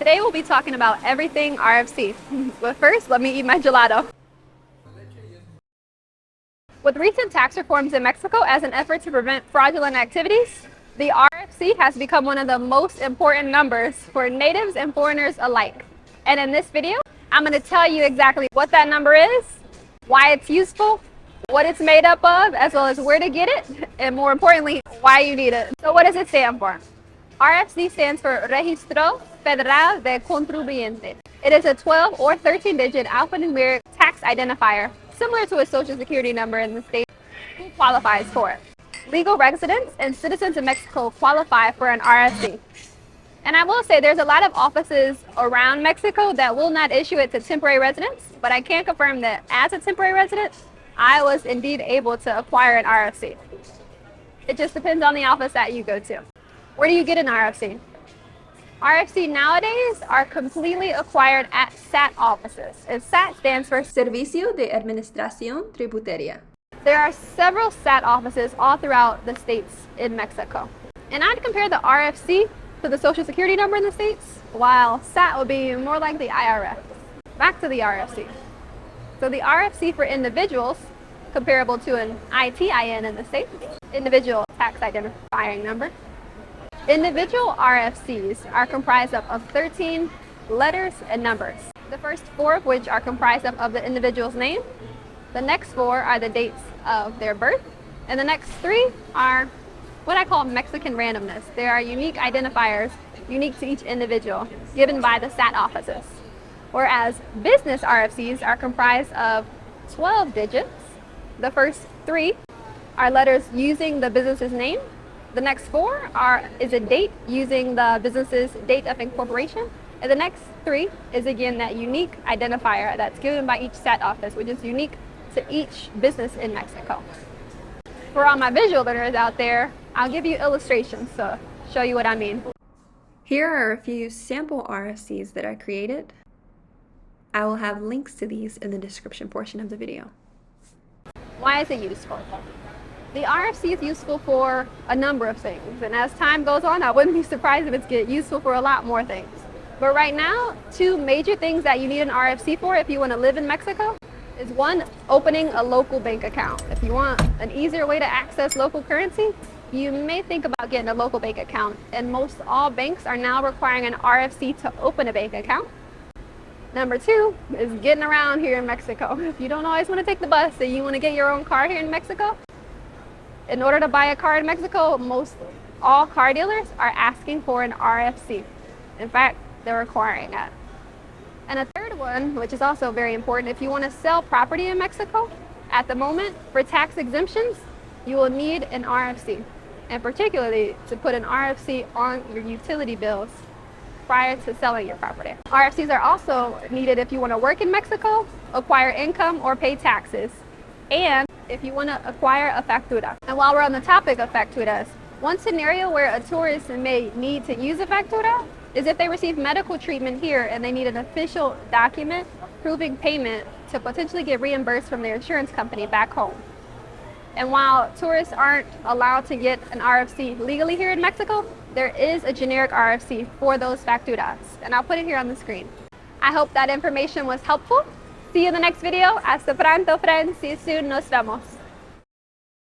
Today we'll be talking about everything RFC. But first, let me eat my gelato. With recent tax reforms in Mexico as an effort to prevent fraudulent activities, the RFC has become one of the most important numbers for natives and foreigners alike. And in this video, I'm going to tell you exactly what that number is, why it's useful, what it's made up of, as well as where to get it, and more importantly, why you need it. So what does it stand for? RFC stands for Registro Federal de Contribuyentes. It is a 12 or 13-digit alphanumeric tax identifier, similar to a social security number in the state. Who qualifies for it? Legal residents and citizens of Mexico qualify for an RFC. And I will say there's a lot of offices around Mexico that will not issue it to temporary residents, but I can confirm that as a temporary resident, I was indeed able to acquire an RFC. It just depends on the office that you go to. Where do you get an RFC? RFC nowadays are completely acquired at SAT offices, and SAT stands for Servicio de Administracion Tributaria. There are several SAT offices all throughout the states in Mexico. And I'd compare the RFC to the social security number in the states, while SAT would be more like the IRS. Back to the RFC. So the RFC for individuals, comparable to an ITIN in the states, individual tax identifying number. Individual RFCs are comprised of 13 letters and numbers. The first 4 of which are comprised of the individual's name. The next 4 are the dates of their birth. And the next 3 are what I call Mexican randomness. They are unique identifiers, unique to each individual, given by the SAT offices. Whereas business RFCs are comprised of 12 digits. The first 3 are letters using the business's name. The next 4 is a date using the business's date of incorporation. And the next 3 is again that unique identifier that's given by each SAT office, which is unique to each business in Mexico. For all my visual learners out there, I'll give you illustrations to show you what I mean. Here are a few sample RFCs that I created. I will have links to these in the description portion of the video. Why is it useful? The RFC is useful for a number of things, and as time goes on, I wouldn't be surprised if it's useful for a lot more things. But right now, 2 major things that you need an RFC for if you want to live in Mexico is 1, opening a local bank account. If you want an easier way to access local currency, you may think about getting a local bank account, and most all banks are now requiring an RFC to open a bank account. Number 2 is getting around here in Mexico. If you don't always want to take the bus and you want to get your own car here in Mexico, in order to buy a car in Mexico, all car dealers are asking for an RFC. In fact, they're requiring that. And a third one, which is also very important, if you want to sell property in Mexico, at the moment, for tax exemptions, you will need an RFC. And particularly to put an RFC on your utility bills prior to selling your property. RFCs are also needed if you want to work in Mexico, acquire income, or pay taxes, and if you want to acquire a factura. And while we're on the topic of facturas, one scenario where a tourist may need to use a factura is if they receive medical treatment here and they need an official document proving payment to potentially get reimbursed from their insurance company back home. And while tourists aren't allowed to get an RFC legally here in Mexico, there is a generic RFC for those facturas, and I'll put it here on the screen. I hope that information was helpful. See you in the next video. Hasta pronto, friends. See you soon. Nos vemos.